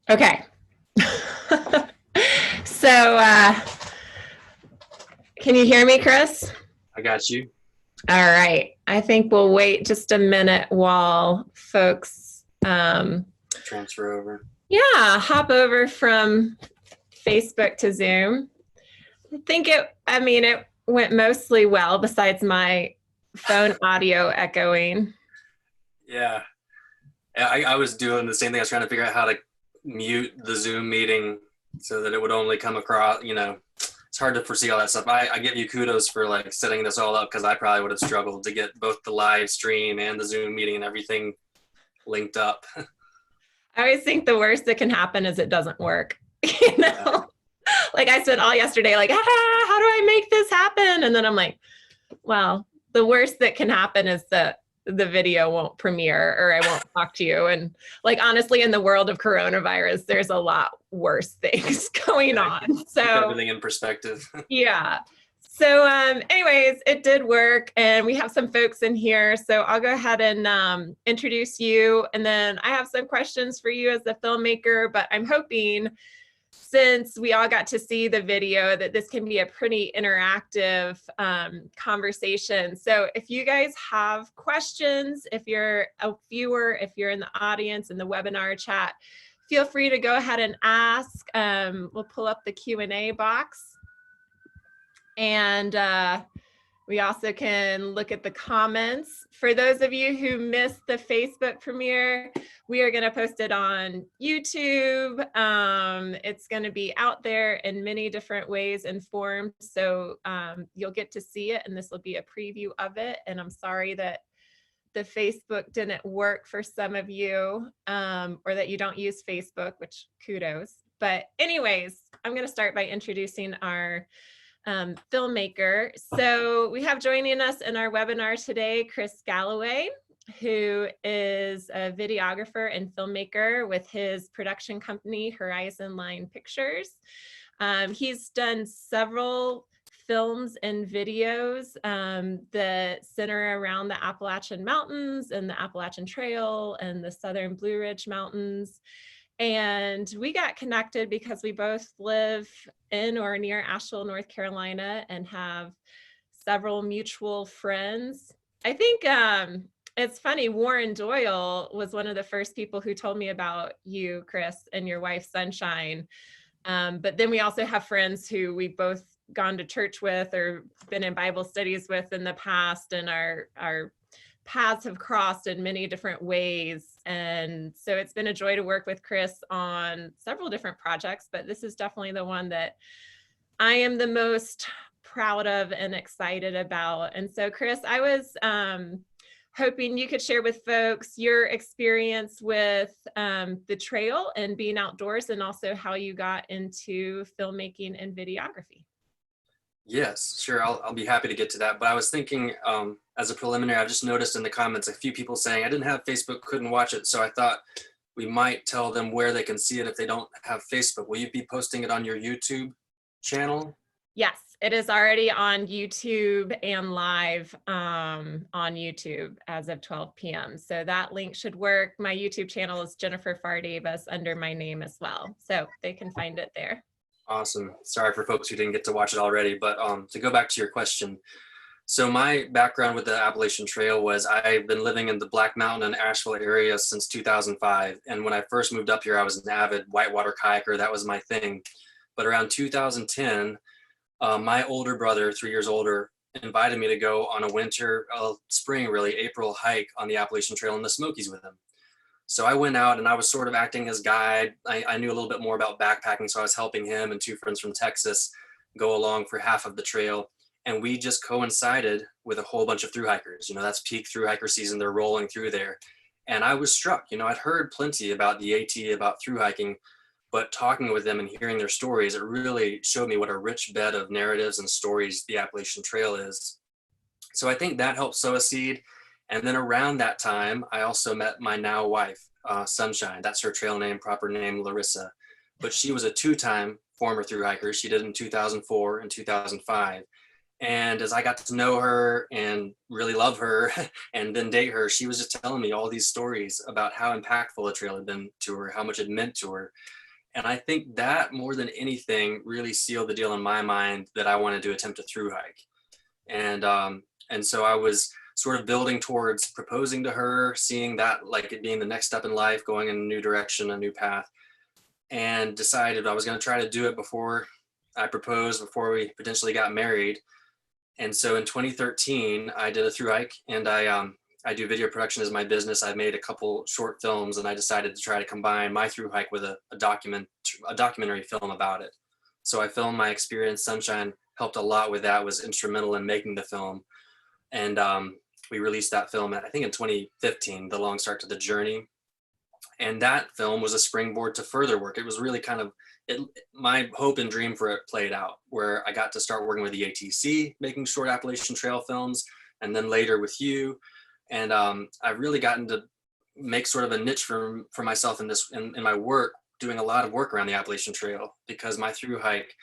Okay. So, can you hear me, Chris? I got you. All right. I think we'll wait just a minute while folks, Transfer over. yeah, hop over from Facebook to Zoom. I mean, it went mostly well besides my phone audio echoing. Yeah. I was doing the same thing. I was trying to figure out how to mute the Zoom meeting so that it would only come across, it's hard to foresee all that stuff. I give you kudos for like setting this all up because I probably would have struggled to get both the live stream and the Zoom meeting and everything linked up. I always think the worst that can happen is it doesn't work. You know, Yeah. like I spent all yesterday, like, how do I make this happen? And then I'm like, well, the worst that can happen is that the video won't premiere or I won't talk to you. And like, honestly, in the world of coronavirus, there's a lot worse things going Yeah, on. keep So everything in perspective. yeah. So anyways, it did work and we have some folks in here. So I'll go ahead and introduce you. And then I have some questions for you as the filmmaker, but I'm hoping since we all got to see the video that this can be a pretty interactive conversation. So if you guys have questions, if you're a viewer, if you're in the audience in the webinar chat, feel free to go ahead and ask. We'll pull up the Q&A box. And we also can look at the comments. For those of you who missed the Facebook premiere, we are going to post it on YouTube. It's going to be out there in many different ways and forms. So you'll get to see it, and this will be a preview of it. And I'm sorry that the Facebook didn't work for some of you, or that you don't use Facebook, which kudos. But anyways, I'm going to start by introducing our filmmaker. So we have joining us in our webinar today, Chris Gallaway, who is a videographer and filmmaker with his production company, Horizon Line Pictures. He's done several films and videos that center around the Appalachian Mountains and the Appalachian Trail and the Southern Blue Ridge Mountains. And we got connected because we both live in or near Asheville, North Carolina, and have several mutual friends. I think it's funny, Warren Doyle was one of the first people who told me about you, Chris, and your wife, Sunshine. But then we also have friends who we've both gone to church with or been in Bible studies with in the past, and our paths have crossed in many different ways. And so it's been a joy to work with Chris on several different projects, but this is definitely the one that I am the most proud of and excited about. And so Chris, I was hoping you could share with folks your experience with the trail and being outdoors, and also how you got into filmmaking and videography. Yes, sure. I'll be happy to get to that. But I was thinking, as a preliminary, I've just noticed in the comments a few people saying I didn't have Facebook, couldn't watch it. So I thought we might tell them where they can see it if they don't have Facebook. Will you be posting it on your YouTube channel? Yes, it is already on YouTube and live on YouTube as of 12 p.m. So that link should work. My YouTube channel is Jennifer Pharr Davis under my name as well. So they can find it there. Awesome. Sorry for folks who didn't get to watch it already, but to go back to your question. So my background with the Appalachian Trail was I've been living in the Black Mountain and Asheville area since 2005. And when I first moved up here, I was an avid whitewater kayaker. That was my thing. But around 2010, my older brother, 3 years older, invited me to go on a winter, spring really, April hike on the Appalachian Trail in the Smokies with him. So I went out and I was sort of acting as guide. I knew a little bit more about backpacking, so I was helping him and two friends from Texas go along for half of the trail. And we just coincided with a whole bunch of thru hikers. That's peak thru hiker season. They're rolling through there. And I was struck. I'd heard plenty about the AT, about thru hiking, but talking with them and hearing their stories, it really showed me what a rich bed of narratives and stories the Appalachian Trail is. So I think that helped sow a seed. And then around that time, I also met my now wife, Sunshine. That's her trail name, proper name, Larissa. But she was a two-time former thru hiker. She did in 2004 and 2005. And as I got to know her and really love her and then date her, she was just telling me all these stories about how impactful the trail had been to her, how much it meant to her. And I think that more than anything really sealed the deal in my mind that I wanted to attempt a through hike. And so I was sort of building towards proposing to her, seeing that like it being the next step in life, going in a new direction, a new path, and decided I was going to try to do it before I proposed, before we potentially got married. And so in 2013, I did a through hike, and I do video production as my business. I made a couple short films, and I decided to try to combine my through hike with a documentary film about it. So I filmed my experience. Sunshine helped a lot with that, was instrumental in making the film. And we released that film, I think in 2015, The Long Start to the Journey. And that film was a springboard to further work. It was really kind of my hope and dream for it played out, where I got to start working with the ATC, making short Appalachian Trail films, and then later with you. And I've really gotten to make sort of a niche for myself in my work, doing a lot of work around the Appalachian Trail, because my through hike,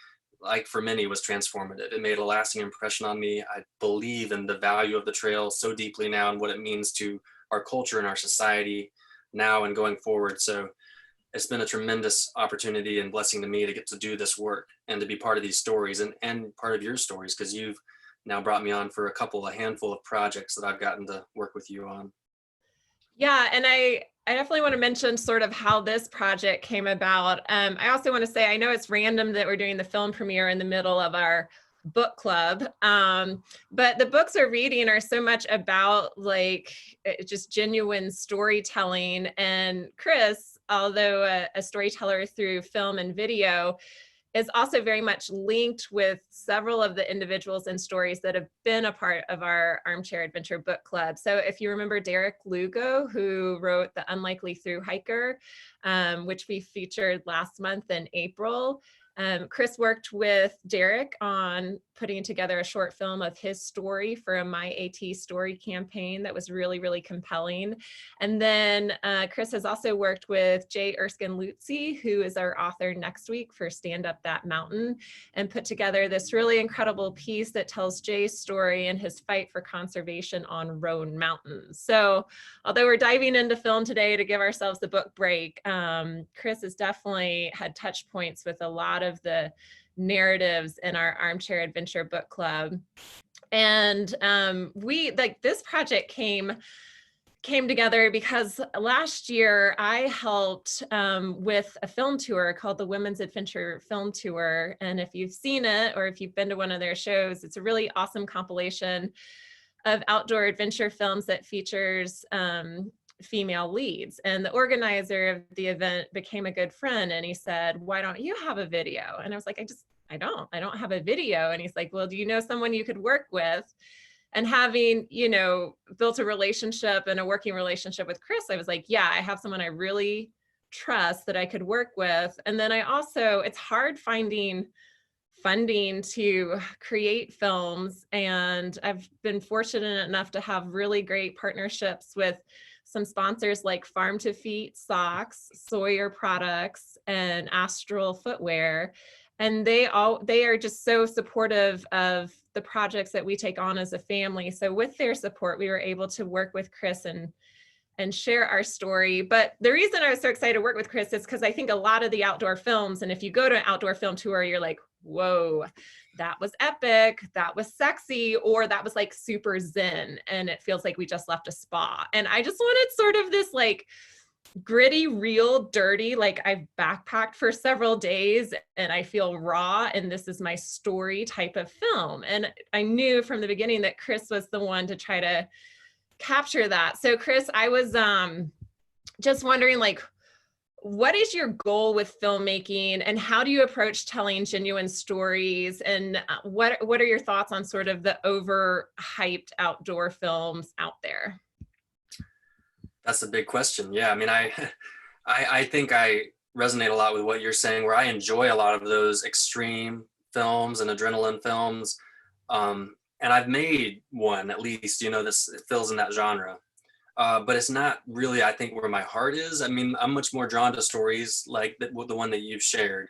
like for many, was transformative. It made a lasting impression on me. I believe in the value of the trail so deeply now and what it means to our culture and our society now and going forward. So it's been a tremendous opportunity and blessing to me to get to do this work and to be part of these stories and part of your stories, because you've now brought me on for a handful of projects that I've gotten to work with you on. Yeah, and I definitely want to mention sort of how this project came about. I also want to say, I know it's random that we're doing the film premiere in the middle of our book club, but the books we're reading are so much about like just genuine storytelling. And Chris, although a storyteller through film and video, is also very much linked with several of the individuals and stories that have been a part of our Armchair Adventure Book Club. So if you remember Derek Lugo, who wrote The Unlikely Through Hiker, which we featured last month in April, Chris worked with Derek on putting together a short film of his story for a My AT Story campaign that was really, really compelling. And then Chris has also worked with Jay Erskine Lutzi, who is our author next week for Stand Up That Mountain, and put together this really incredible piece that tells Jay's story and his fight for conservation on Roan Mountain. So although we're diving into film today to give ourselves the book break, Chris has definitely had touch points with a lot of the narratives in our Armchair Adventure Book Club. And we, like, this project came together because last year I helped with a film tour called the Women's Adventure Film Tour. And if you've seen it, or if you've been to one of their shows, it's a really awesome compilation of outdoor adventure films that features female leads. And the organizer of the event became a good friend, and he said, "Why don't you have a video?" And I was like, I don't have a video. And he's like, "Well, do you know someone you could work with?" And having, you know, built a relationship and a working relationship with Chris, I was like, yeah, I have someone I really trust that I could work with. And then I also, it's hard finding funding to create films. And I've been fortunate enough to have really great partnerships with some sponsors like Farm to Feet Socks, Sawyer Products, and Astral Footwear. And they are just so supportive of the projects that we take on as a family. So with their support, we were able to work with Chris and share our story. But the reason I was so excited to work with Chris is because I think a lot of the outdoor films, and if you go to an outdoor film tour, you're like, whoa, that was epic, that was sexy, or that was like super zen, and it feels like we just left a spa. And I just wanted sort of this like gritty, real, dirty, like I've backpacked for several days and I feel raw and this is my story type of film. And I knew from the beginning that Chris was the one to try to capture that. So Chris, I was just wondering, like, what is your goal with filmmaking and how do you approach telling genuine stories? And what are your thoughts on sort of the overhyped outdoor films out there? That's a big question. Yeah, I mean, I think I resonate a lot with what you're saying, where I enjoy a lot of those extreme films and adrenaline films. And I've made one, at least, you know, this fills in that genre. But it's not really, I think, where my heart is. I mean, I'm much more drawn to stories like the one that you've shared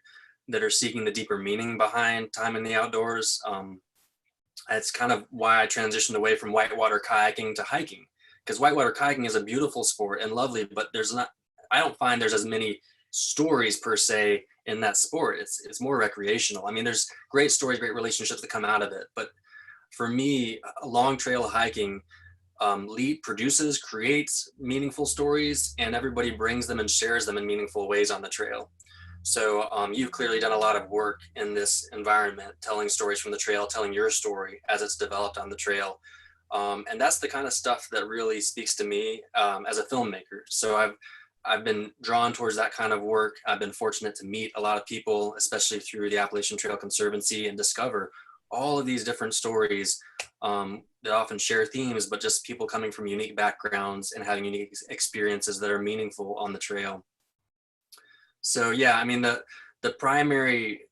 that are seeking the deeper meaning behind time in the outdoors. That's kind of why I transitioned away from whitewater kayaking to hiking, because whitewater kayaking is a beautiful sport and lovely, but I don't find there's as many stories per se in that sport. It's more recreational. I mean, there's great stories, great relationships that come out of it, but for me, a long trail hiking produces, creates meaningful stories, and everybody brings them and shares them in meaningful ways on the trail. So you've clearly done a lot of work in this environment, telling stories from the trail, telling your story as it's developed on the trail. And that's the kind of stuff that really speaks to me as a filmmaker. So I've been drawn towards that kind of work. I've been fortunate to meet a lot of people, especially through the Appalachian Trail Conservancy, and discover all of these different stories that often share themes, but just people coming from unique backgrounds and having unique experiences that are meaningful on the trail. So yeah, I mean, the primary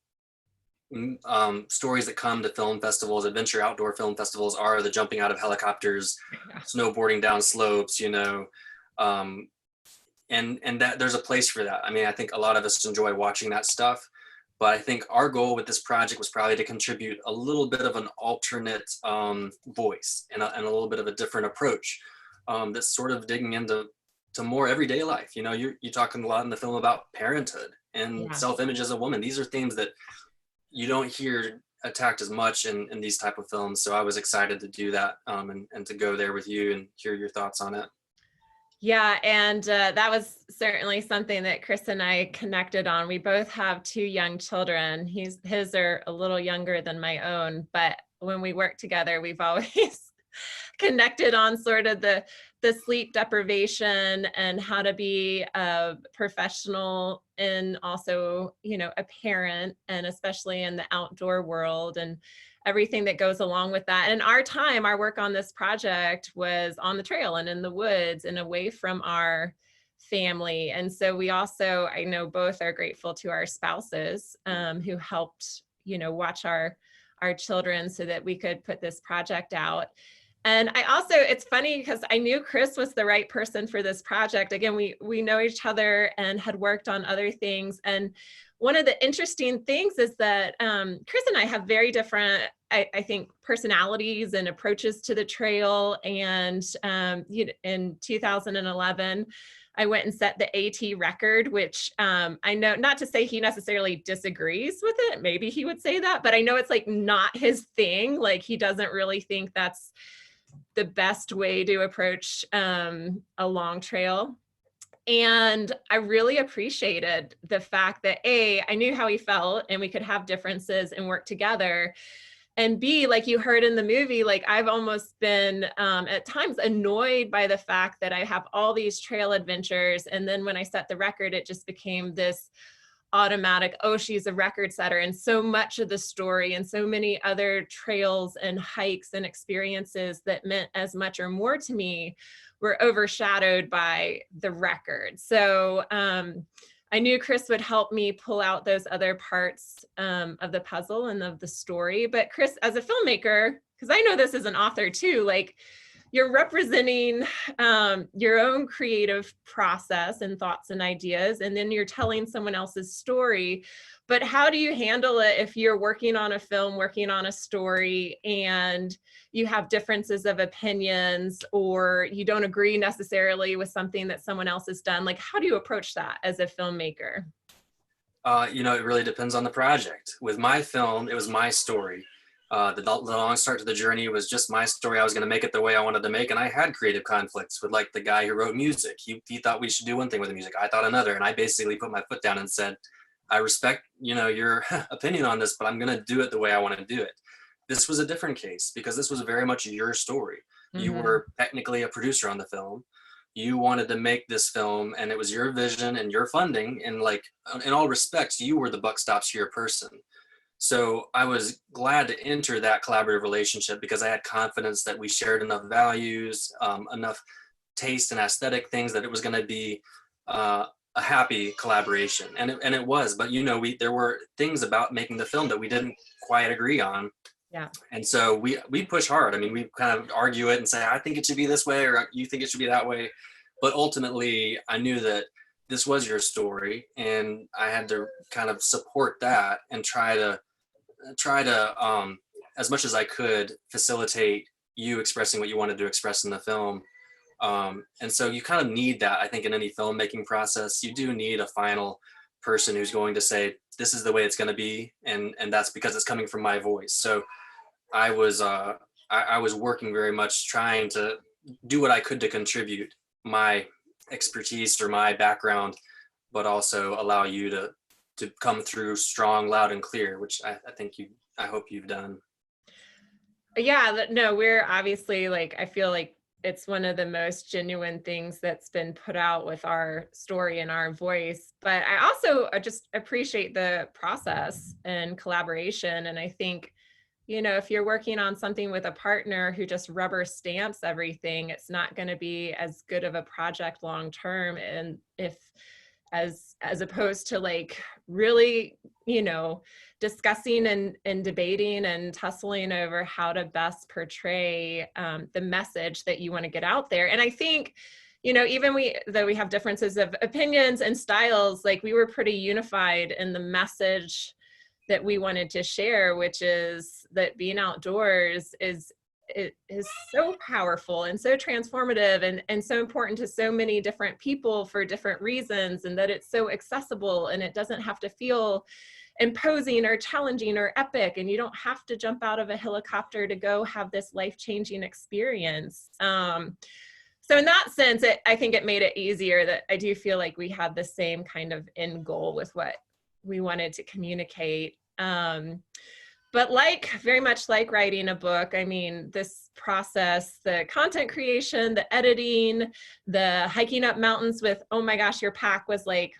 stories that come to film festivals, adventure outdoor film festivals, are the jumping out of helicopters, snowboarding down slopes, you know, and that there's a place for that. I mean, I think a lot of us enjoy watching that stuff, but I think our goal with this project was probably to contribute a little bit of an alternate voice and a little bit of a different approach that's sort of digging into more everyday life. You know, you're talking a lot in the film about parenthood and self-image as a woman. These are themes that you don't hear attacked as much in these type of films. So I was excited to do that and to go there with you and hear your thoughts on it. Yeah, and that was certainly something that Chris and I connected on. We both have 2 young children. His are a little younger than my own, but when we work together, we've always connected on sort of the sleep deprivation and how to be a professional and also, you know, a parent, and especially in the outdoor world and everything that goes along with that. And our work on this project was on the trail and in the woods and away from our family. And so we also, I know both are grateful to our spouses who helped, you know, watch our children so that we could put this project out. And I also, it's funny because I knew Chris was the right person for this project. Again, we know each other and had worked on other things. And one of the interesting things is that Chris and I have very different, I think, personalities and approaches to the trail. And in 2011, I went and set the AT record, which I know, not to say he necessarily disagrees with it. Maybe he would say that, but I know it's like not his thing. Like he doesn't really think that's the best way to approach a long trail. And I really appreciated the fact that A, I knew how he felt and we could have differences and work together. And B, like you heard in the movie, like I've almost been at times annoyed by the fact that I have all these trail adventures. And then when I set the record, it just became this automatic, oh, she's a record setter. And so much of the story and so many other trails and hikes and experiences that meant as much or more to me were overshadowed by the record. So I knew Chris would help me pull out those other parts of the puzzle and of the story. But Chris, as a filmmaker, because I know this as an author too, like you're representing your own creative process and thoughts and ideas, and then you're telling someone else's story. But how do you handle it if you're working on a film, working on a story, and you have differences of opinions, or you don't agree necessarily with something that someone else has done? Like, how do you approach that as a filmmaker? You know, it really depends on the project. With my film, it was my story. The long start to the journey was just my story. I was going to make it the way I wanted to make, and I had creative conflicts with like the guy who wrote music. He thought we should do one thing with the music. I thought another, and I basically put my foot down and said, I respect, you know, your opinion on this, but I'm going to do it the way I want to do it. This was a different case because this was very much your story. Mm-hmm. You were technically a producer on the film. You wanted to make this film, and it was your vision and your funding, and like in all respects, you were the buck stops here person. So I was glad to enter that collaborative relationship because I had confidence that we shared enough values, enough taste and aesthetic things that it was going to be a happy collaboration. And it was, but you know, there were things about making the film that we didn't quite agree on. Yeah. And so we push hard. I mean, we kind of argue it and say, I think it should be this way, or you think it should be that way. But ultimately, I knew that this was your story, and I had to kind of support that and try to as much as I could, facilitate you expressing what you wanted to express in the film. And so you kind of need that, I think, in any filmmaking process. You do need a final person who's going to say, this is the way it's going to be, and that's because it's coming from my voice. So I was working very much trying to do what I could to contribute my expertise or my background, but also allow you to come through strong, loud, and clear, which I hope you've done. Yeah, no, we're obviously, like, I feel like it's one of the most genuine things that's been put out with our story and our voice. But I also just appreciate the process and collaboration. And I think, you know, if you're working on something with a partner who just rubber stamps everything, it's not going to be as good of a project long term. And if as opposed to like really, you know, discussing and debating and tussling over how to best portray the message that you want to get out there. And I think, you know, even though we have differences of opinions and styles, like we were pretty unified in the message that we wanted to share, which is that being outdoors is so powerful and so transformative and so important to so many different people for different reasons, and that it's so accessible and it doesn't have to feel imposing or challenging or epic, and you don't have to jump out of a helicopter to go have this life-changing experience. So in that sense, I think it made it easier that I do feel like we had the same kind of end goal with what we wanted to communicate. But very much like writing a book, I mean, this process, the content creation, the editing, the hiking up mountains with, oh my gosh, your pack was like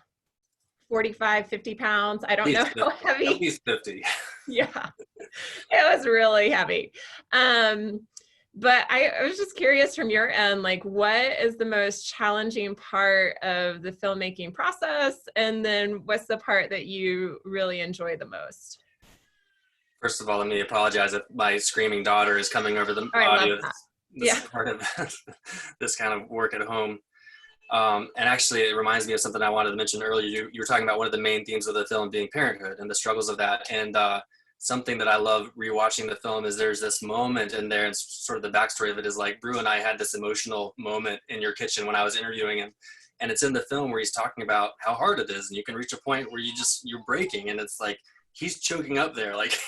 45, 50 pounds. I don't know how heavy. At least 50. Yeah, it was really heavy. But I was just curious from your end, like, what is the most challenging part of the filmmaking process? And then what's the part that you really enjoy the most? First of all, let me apologize if my screaming daughter is coming over the audio. This is part of this kind of work at home. And actually, it reminds me of something I wanted to mention earlier. You were talking about one of the main themes of the film being parenthood and the struggles of that. And something that I love rewatching the film is there's this moment in there, and sort of the backstory of it is like, Brew and I had this emotional moment in your kitchen when I was interviewing him. And it's in the film where he's talking about how hard it is. And you can reach a point where you're breaking, and it's like, he's choking up there, like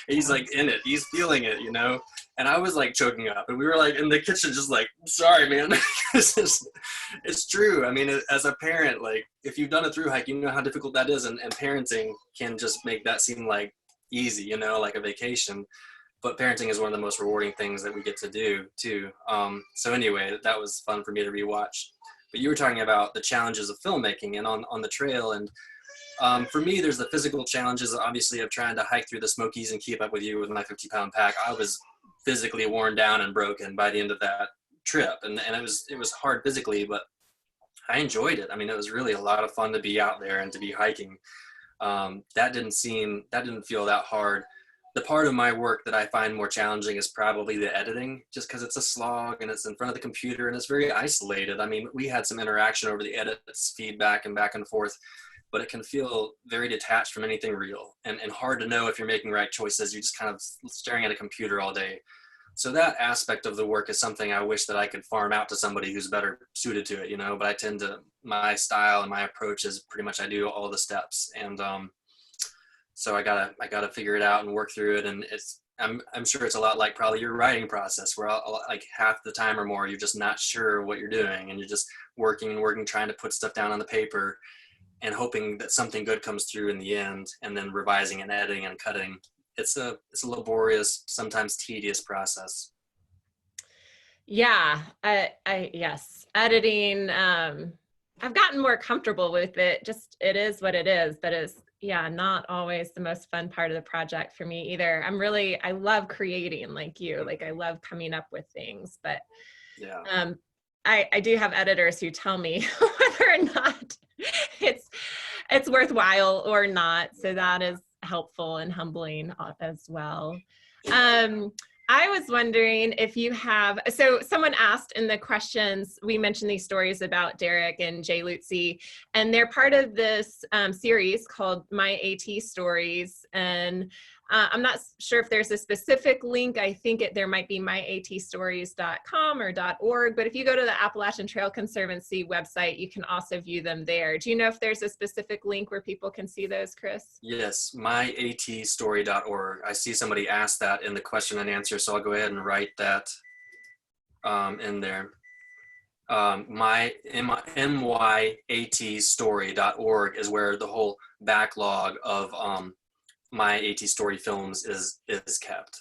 he's like in it, he's feeling it, you know. And I was like choking up, and we were like in the kitchen just like, sorry man. It's true. I mean, as a parent, like if you've done a through hike, you know how difficult that is, and parenting can just make that seem like easy, you know, like a vacation. But parenting is one of the most rewarding things that we get to do too. So anyway, that was fun for me to rewatch. But you were talking about the challenges of filmmaking and on the trail, and for me, there's the physical challenges, obviously, of trying to hike through the Smokies and keep up with you with my 50-pound pack. I was physically worn down and broken by the end of that trip, and it was hard physically, but I enjoyed it. I mean, it was really a lot of fun to be out there and to be hiking. That didn't feel that hard. The part of my work that I find more challenging is probably the editing, just because it's a slog and it's in front of the computer and it's very isolated. I mean, we had some interaction over the edits, feedback and back and forth, but it can feel very detached from anything real and hard to know if you're making right choices. You're just kind of staring at a computer all day. So that aspect of the work is something I wish that I could farm out to somebody who's better suited to it, you know, but my style and my approach is pretty much I do all the steps. And so I gotta figure it out and work through it. And I'm sure it's a lot like probably your writing process, where like half the time or more, you're just not sure what you're doing, and you're just working, trying to put stuff down on the paper and hoping that something good comes through in the end, and then revising and editing and cutting. It's a laborious, sometimes tedious process. Yeah, yes, editing. I've gotten more comfortable with it. Just, it is what it is, but it's, yeah, not always the most fun part of the project for me either. I love creating like you, like I love coming up with things, but yeah. I do have editors who tell me whether or not it's worthwhile or not. So that is helpful and humbling as well. I was wondering if you have, so someone asked in the questions, we mentioned these stories about Derek and Jay Lutzy, and they're part of this series called My AT Stories. And I'm not sure if there's a specific link. I think there might be myatstories.com or .org, but if you go to the Appalachian Trail Conservancy website, you can also view them there. Do you know if there's a specific link where people can see those, Chris? Yes, myatstory.org. I see somebody asked that in the question and answer, so I'll go ahead and write that in there. myatstory.org is where the whole backlog of my AT Story films is kept.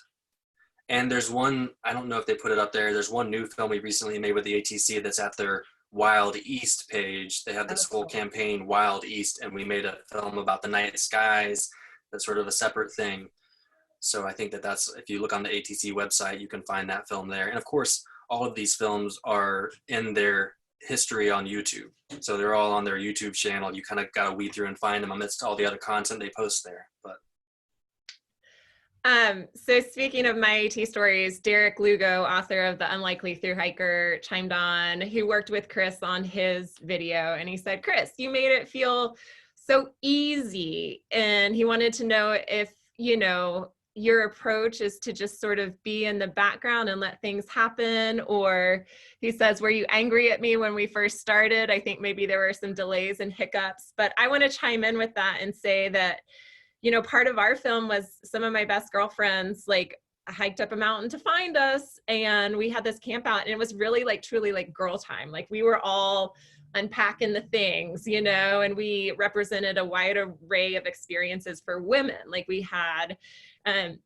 And there's one, I don't know if they put it up there, there's one new film we recently made with the ATC that's at their Wild East page. They have this whole campaign, Wild East, and we made a film about the night skies. That's sort of a separate thing. So I think that's, if you look on the ATC website, you can find that film there. And of course, all of these films are in their history on YouTube. So they're all on their YouTube channel. You kind of got to weed through and find them amidst all the other content they post there. But so speaking of my AT stories, Derek Lugo, author of The Unlikely Thru Hiker, chimed on, who worked with Chris on his video. And he said, Chris, you made it feel so easy. And he wanted to know if, you know, your approach is to just sort of be in the background and let things happen. Or he says, were you angry at me when we first started? I think maybe there were some delays and hiccups, but I want to chime in with that and say that, you know, part of our film was some of my best girlfriends, like, hiked up a mountain to find us. And we had this camp out, and it was really like, truly like girl time. Like, we were all unpacking the things, you know, and we represented a wide array of experiences for women. Like, we had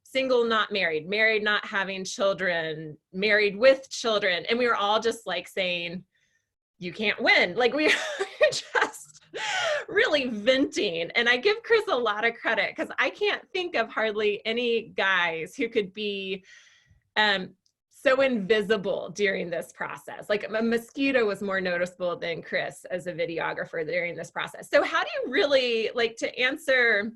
single, not married, married, not having children, married with children. And we were all just like saying, you can't win. Like, we were just really venting. And I give Chris a lot of credit, because I can't think of hardly any guys who could be so invisible during this process. Like, a mosquito was more noticeable than Chris as a videographer during this process. So how do you really, like, to answer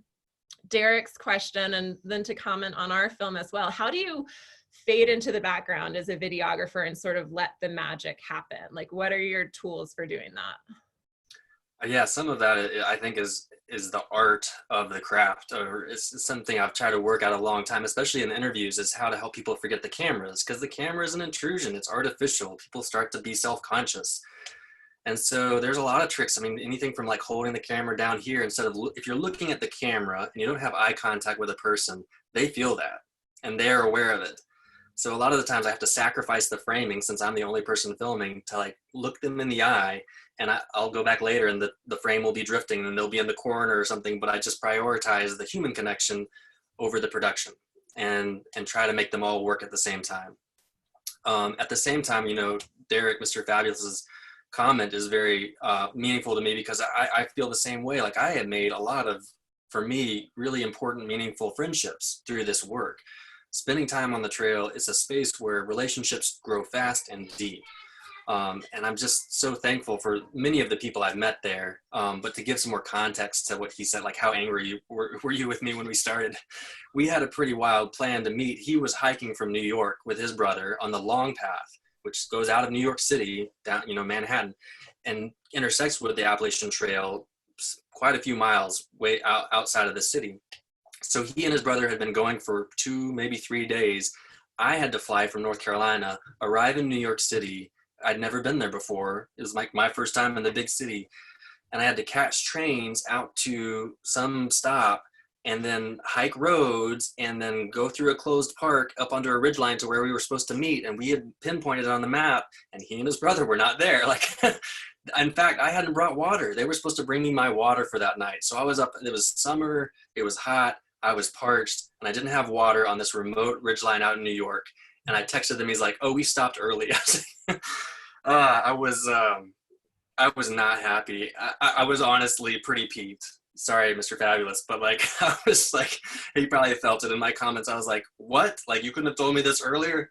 Derek's question and then to comment on our film as well, how do you fade into the background as a videographer and sort of let the magic happen? Like, what are your tools for doing that? Yeah, some of that I think is the art of the craft, or it's something I've tried to work out a long time, especially in interviews, is how to help people forget the cameras, because the camera is an intrusion. It's artificial. People start to be self-conscious. And so there's a lot of tricks. I mean, anything from like holding the camera down here, instead of, if you're looking at the camera and you don't have eye contact with a person, they feel that and they're aware of it. So a lot of the times I have to sacrifice the framing, since I'm the only person filming, to like look them in the eye, and I'll go back later and the frame will be drifting and they'll be in the corner or something, but I just prioritize the human connection over the production and try to make them all work at the same time. At the same time, you know, Derek, Mr. Fabulous's comment is very meaningful to me, because I feel the same way. Like, I have made a lot of, for me, really important, meaningful friendships through this work. Spending time on the trail is a space where relationships grow fast and deep. And I'm just so thankful for many of the people I've met there. But to give some more context to what he said, like, how angry were you with me when we started? We had a pretty wild plan to meet. He was hiking from New York with his brother on the Long Path, which goes out of New York City, down, you know, Manhattan, and intersects with the Appalachian Trail quite a few miles way outside of the city. So he and his brother had been going for 2, maybe 3 days. I had to fly from North Carolina, arrive in New York City. I'd never been there before. It was like my first time in the big city. And I had to catch trains out to some stop and then hike roads and then go through a closed park up under a ridgeline to where we were supposed to meet. And we had pinpointed it on the map, and he and his brother were not there. Like, in fact, I hadn't brought water. They were supposed to bring me my water for that night. So I was up, it was summer, it was hot, I was parched, and I didn't have water on this remote ridgeline out in New York. And I texted him, he's like, oh, we stopped early. I was not happy. I was honestly pretty peeved. Sorry, Mr. Fabulous, but like, I was like, he probably felt it in my comments. I was like, what? Like, you couldn't have told me this earlier?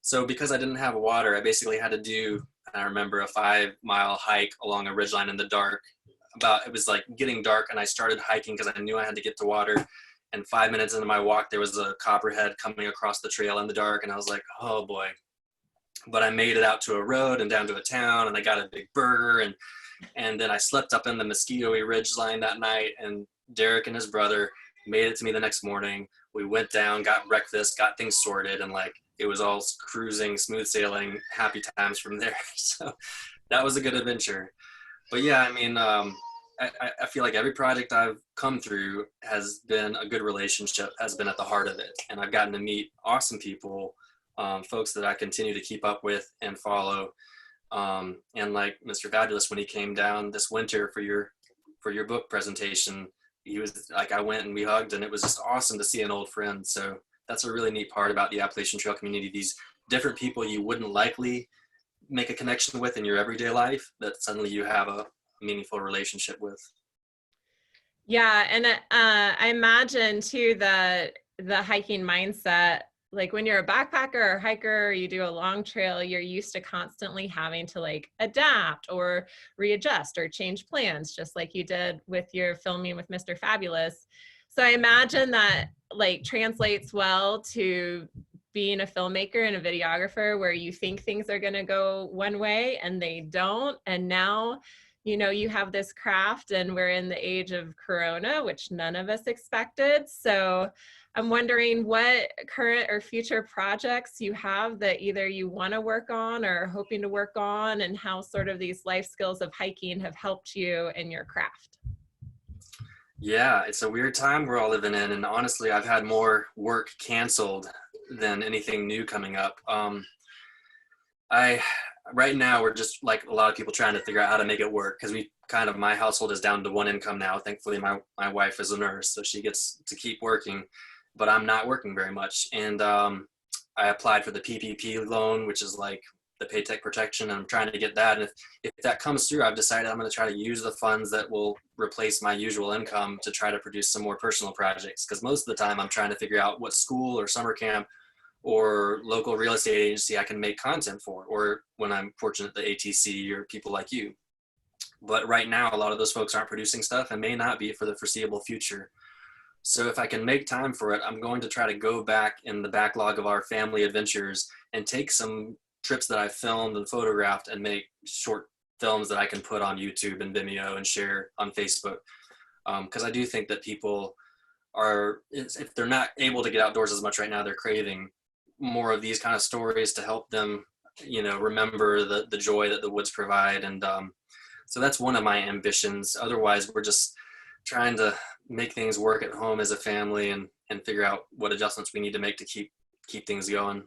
So because I didn't have water, I basically had to do, I remember, a 5-mile hike along a ridgeline in the dark. It was like getting dark, and I started hiking because I knew I had to get to water. And 5 minutes into my walk, there was a copperhead coming across the trail in the dark, and I was like, oh boy. But I made it out to a road and down to a town, and I got a big burger, and then I slept up in the mosquito-y ridge line that night, and Derek and his brother made it to me the next morning. we went down, got breakfast, got things sorted, and like it was all cruising, smooth sailing, happy times from there. So that was a good adventure. But yeah, I mean, I feel like every project I've come through has been a good relationship, has been at the heart of it. And I've gotten to meet awesome people, folks that I continue to keep up with and follow. And like Mr. Fabulous, when he came down this winter for your book presentation, he was like, I went and we hugged, and it was just awesome to see an old friend. So that's a really neat part about the Appalachian Trail community. These different people you wouldn't likely make a connection with in your everyday life, that suddenly you have a meaningful relationship with. Yeah, and I imagine too that the hiking mindset, like when you're a backpacker or hiker, or you do a long trail, you're used to constantly having to like adapt or readjust or change plans, just like you did with your filming with Mr. Fabulous. So I imagine that like translates well to being a filmmaker and a videographer, where you think things are going to go one way and they don't. And now, you know, you have this craft, and we're in the age of Corona, which none of us expected. So I'm wondering what current or future projects you have that either you want to work on or are hoping to work on, and how sort of these life skills of hiking have helped you in your craft. Yeah, it's a weird time we're all living in. And honestly, I've had more work canceled than anything new coming up. Right now we're just like a lot of people trying to figure out how to make it work, because my household is down to one income now. Thankfully, my wife is a nurse, so she gets to keep working, but I'm not working very much. And I applied for the PPP loan, which is like the Paycheck Protection, and I'm trying to get that. And if that comes through, I've decided I'm going to try to use the funds that will replace my usual income to try to produce some more personal projects, because most of the time I'm trying to figure out what school or summer camp or local real estate agency I can make content for, or when I'm fortunate, the ATC or people like you. But right now, a lot of those folks aren't producing stuff and may not be for the foreseeable future. So if I can make time for it, I'm going to try to go back in the backlog of our family adventures and take some trips that I've filmed and photographed and make short films that I can put on YouTube and Vimeo and share on Facebook. Because I do think that people are, if they're not able to get outdoors as much right now, they're craving more of these kind of stories to help them, you know, remember the joy that the woods provide. And so that's one of my ambitions. Otherwise, we're just trying to make things work at home as a family, and figure out what adjustments we need to make to keep things going.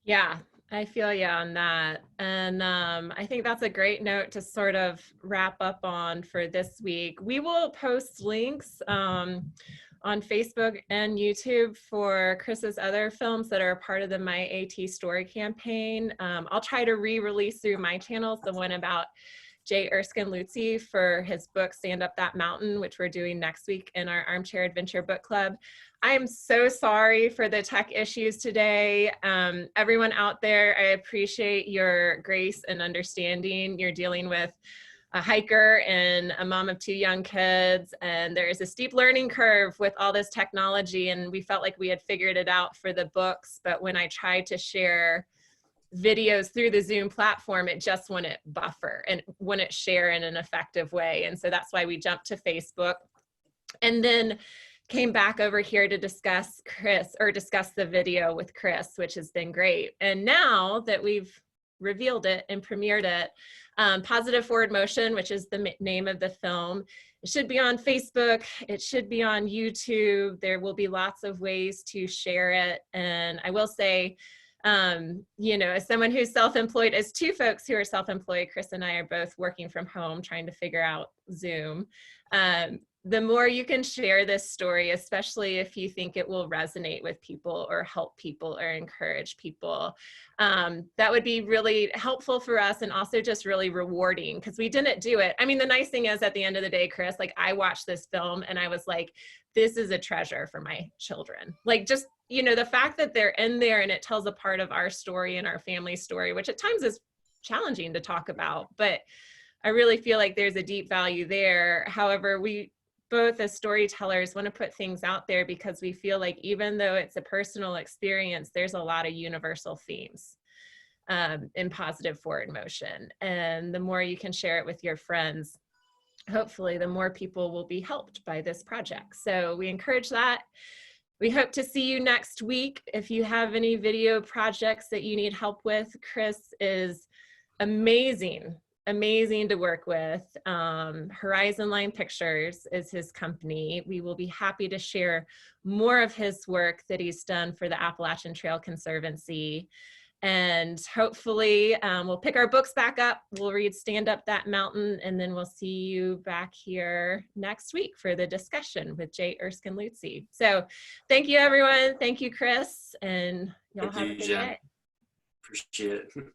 Yeah, I feel you on that. And I think that's a great note to sort of wrap up on for this week. We will post links on Facebook and YouTube for Chris's other films that are a part of the My AT Story campaign. I'll try to re-release through my channels the one about Jay Erskine Lutzi for his book, Stand Up That Mountain, which we're doing next week in our Armchair Adventure Book Club. I am so sorry for the tech issues today. Everyone out there, I appreciate your grace and understanding. You're dealing with a hiker and a mom of 2 young kids, and there is a steep learning curve with all this technology, and we felt like we had figured it out for the books, but when I tried to share videos through the Zoom platform, it just wouldn't buffer and wouldn't share in an effective way. And so that's why we jumped to Facebook, and then came back over here to discuss the video with Chris, which has been great. And now that we've revealed it and premiered it, Positive Forward Motion, which is the name of the film, it should be on Facebook, it should be on YouTube. There will be lots of ways to share it. And I will say, you know, as someone who's self-employed, as 2 folks who are self-employed, Chris and I are both working from home trying to figure out Zoom. The more you can share this story, especially if you think it will resonate with people or help people or encourage people, that would be really helpful for us, and also just really rewarding, because we didn't do it. I mean, the nice thing is, at the end of the day, Chris, like, I watched this film and I was like, this is a treasure for my children. Like, just, you know, the fact that they're in there and it tells a part of our story and our family story, which at times is challenging to talk about, but I really feel like there's a deep value there. However, we both as storytellers want to put things out there because we feel like even though it's a personal experience, there's a lot of universal themes in Positive Forward Motion. And the more you can share it with your friends, hopefully the more people will be helped by this project. So we encourage that. We hope to see you next week. If you have any video projects that you need help with, Chris is amazing to work with. Horizon Line Pictures is his company. We will be happy to share more of his work that he's done for the Appalachian Trail Conservancy. And hopefully we'll pick our books back up. We'll read Stand Up That Mountain, and then we'll see you back here next week for the discussion with J. Erskine Lutzi. So thank you, everyone. Thank you, Chris. And y'all have a good day. Appreciate it.